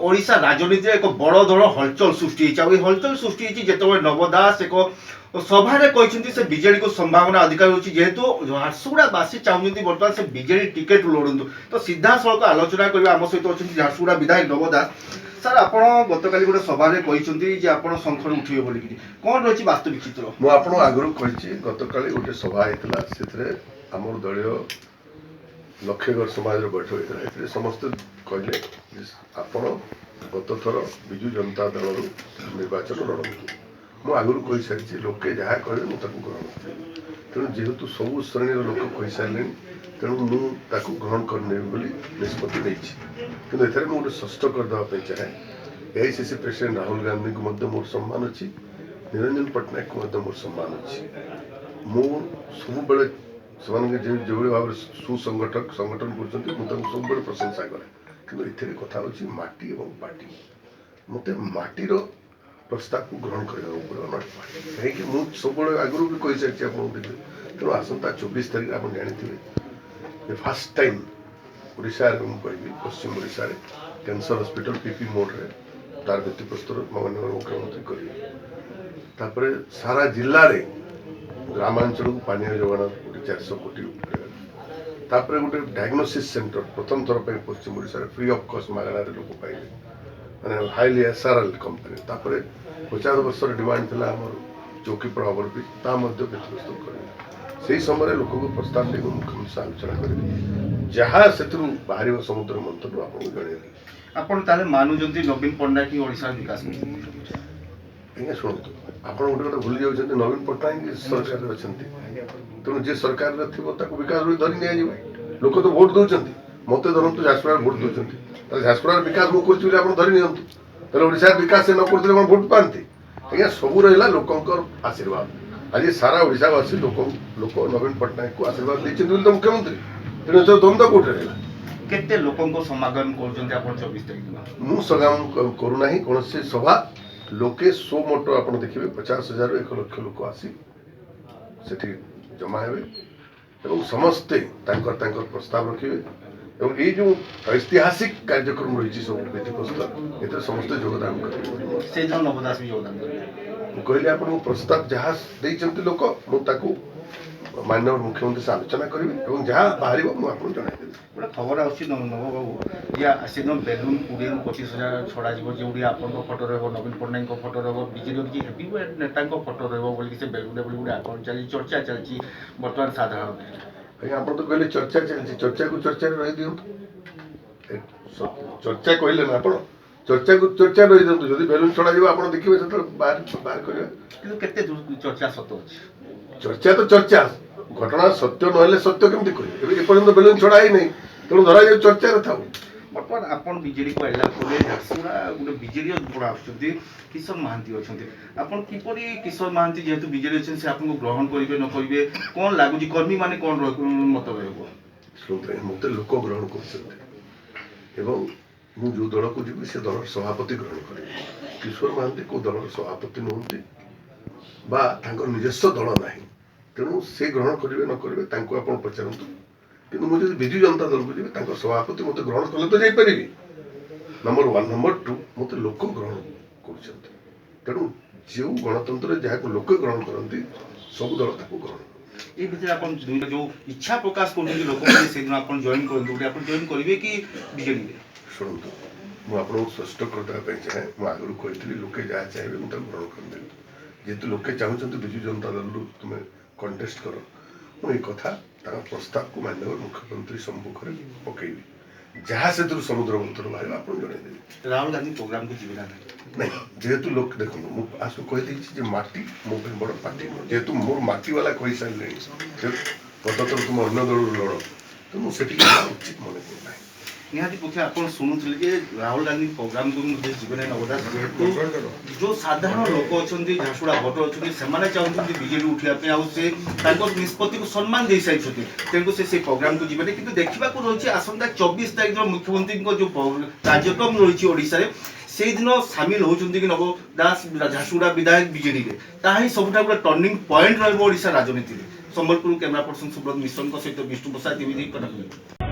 ओडिशा राजनीति एक बड़ धरण हलचल सृष्टि हलचल सृष्टि जो नव दास एक सभारे कहते से बीजेडी को संभावना अधिक रही जेहेतु झारसुगुड़ावासी चाहते बर्तमान से बीजेडी टिकेट लड़ू तो सीधा सड़क आलोचना करने आम सहित अच्छा झारसुगुड़ा विधायक नव दास सर आप गतकाली गोटे सभारे कहते आप शंखर उठे बोलिकी कौन रही वास्तविक चित्र मुझे आगुरी कही गतकाली गोटे सभा होता से आम दलीय लक्षेगर समाज बैठक होता है समस्ते कहले आपण गत थर विजु जनता दल निर्वाचन लड़ू मु आगुरी कही सारी लोके जहाँ कहे मुझे ग्रहण तेणु जेहेतु सबू श्रेणी लोक कही सारे तेणु मुझे ग्रहण करने निष्पत्ति नहीं कि गोटे षष्ठ करदेवाई चाहे एआईसीसी प्रेसिडेंट राहुल गांधी को मोर सम्मान अच्छी निरंजन पट्टनायक को मोर सम्मान अच्छी मु सब बेले जो भाव सुसंगठक संगठन कर सब प्रशंसा करे कि कथा हूँ माटी और पार्टी मत माटीर प्रस्ताव को ग्रहण करने पड़ो नट पार्टी कहीं मुझे सब आगुरी भी कही सारी आप तेणु आसंता 24 तारीख आप जानी फास्ट टाइम ओडिशा कहि पश्चिम ओडिशा कैंसर हॉस्पिटल पीपी मोड्रे तार भित्तिप्रस्तर माननीय मुख्यमंत्री करेंगे सारा जिले में ग्रामांचल को पानी जोगाण 400 कोटी तापर गोटे डायग्नोसिस सेंटर प्रथम थर पर पश्चिम ओडिशा फ्री ऑफ कॉस्ट मागणार लोक पाइले माने हाईली एसआरएल कंपनी तापर 50 वर्ष डिमांड थिला हमर चौकीपड़ा ओवरब्रिज ता मध्ये प्रस्तुत करे से समय लोक को प्रस्ताव दे मुख्यमंत्री आलोचना करेंगे जहाँ से बाहर समुद्र मंथन आपको जन आपन ताले मानुजंती नवीन पट्टनायक ओडिशा विकास आज्ञा शुणु आप गोटे गोटे भूली जाऊँ नवीन पट्टनायक सरकार अच्छा तेणु जे सरकार विकास धरी नि लोक तो भोट दौरान मत धरतु झारसुगुड़ा भोट दौरान झारसुगुड़ा विकास मुझे कर धरी निंतु ओडार विकास से न करते भोट पाते आज्ञा सब रहा लोकंर आशीर्वाद आज सारा ओडावासी लोक लोक नवीन पट्टनायक को आशीर्वाद देते तो मुख्यमंत्री तेणु द्वंद्व कौटे रहा केते लोकंको समागम करजंती आपण 24 तारिख मु समागम करूना कौन से सभा लोके सो मोटो आप देखिए 50,000 1 लाख लोक आसी सेठी जमा हे समस्ते प्रस्ताव रखिए ये जो ऐतिहासिक कार्यक्रम रही सब भित्तिप्रस्तर ये समस्ते योगदान करेंगे कहले आप प्रस्ताव जहाँ देते लोक मुझे माननीय मुख्यमंत्री से आलोचना करी जहाँ बाहर मुझे जनईदेवी गोटे खबर आसी नव बाबू या से बेलून 20-25,000 छड़ा जो फटो रहा नवीन पट्टनायक फटो रहा बीजेडी हेवी नेता फटो रही से बेलून गोटे आकरण चली चर्चा चलती बर्तमान साधारण आप तो कहले चर्चा चलती चर्चा को चर्चा रही दिखाँ चर्चा कहले ना आप चर्चा को चर्चा रही दिखाँ जब बेलून छड़ा आप देखिए से बाहर करते चर्चा सत अच्छी चर्चा तो चर्चा घटना सत्य ना सत्य केमती कह बेलून छड़ा ही नहीं तेणु धरा जाए चर्चा था बर्तमान आपन बीजेडी को आइला झारसुगुड़ा गोटे बीजेडी बड़ा आसुच्च किशोर महांती अच्छा आपन किपरि किशोर महांती जेहेतु बीजेडी अच्छे से आपको ग्रहण करेंगे न करेंगे कौन लगुच कर्मी माने कौन मत शुणते मत लोक ग्रहण कर जो दल को जी से दल सभापति ग्रहण करेंगे किशोर महांती को दल सभापति नुहति निजस्व दल ना तेणु से ग्रहण करेंगे न करेंगे आप पचारतु कि मुझे विजु जनता दल को जी सभापति मत ग्रहण कले तो जापरि नंबर 1 नंबर 2 मत लोक ग्रहण कर जो गणतंत्र जहाँ लोक ग्रहण करती सब दल ग्रहण ये भितर आप जो इच्छा प्रकाश कर लोक से जॉइन जॉइन करेंगे कि बीजेडी शुणु मुझे स्पष्ट करदेवाई चाहे मुझे आगुरी कही लोके जहाँ चाहिए मुझे ग्रहण करदेवी जेहेतु लोके चाहते विजु जनता दल तुम्हें कंटेस्ट कर मुझे कथा प्रस्ताव को माननीय मुख्यमंत्री सम्मुख में पकईबी जहाँ से समुद्र मंथन बाहर आप जनईदेवी राहुल गांधी प्रोग्राम को जीवन नहीं जेहेतु लोक देखो मुझे आसु कहीदे माटी मो बड़ पार्टी नुह जेहेतु मोर माटी वाला कही सारे गत थर तुम अन्य दल लड़ तो मुझे उचित मन करना निहाती पक्षे आप शुणुले राहुल गांधी प्रोग्राम को जीवन नवदास जेहेतु जो साधारण लोक अच्छा झारसुगुड़ा भोटर अच्छा से चाहते बीजेडी उठाया से निष्पत्ति को सम्मान दे सारी तेणु से प्रोग्राम को जीवन कि देखा रही आसंता 24 तारिख मुख्यमंत्री जो कार्यक्रम रही ओडिशा से दिन सामिल होती कि नव दास झारसुगुड़ा विधायक बीजेडी में सबुठ गोटे टर्निंग पॉइंट रोशा राजनीति में संबलपुर कैमरा पर्सन सुब्रत मिश्र सहित विष्णु प्रसाद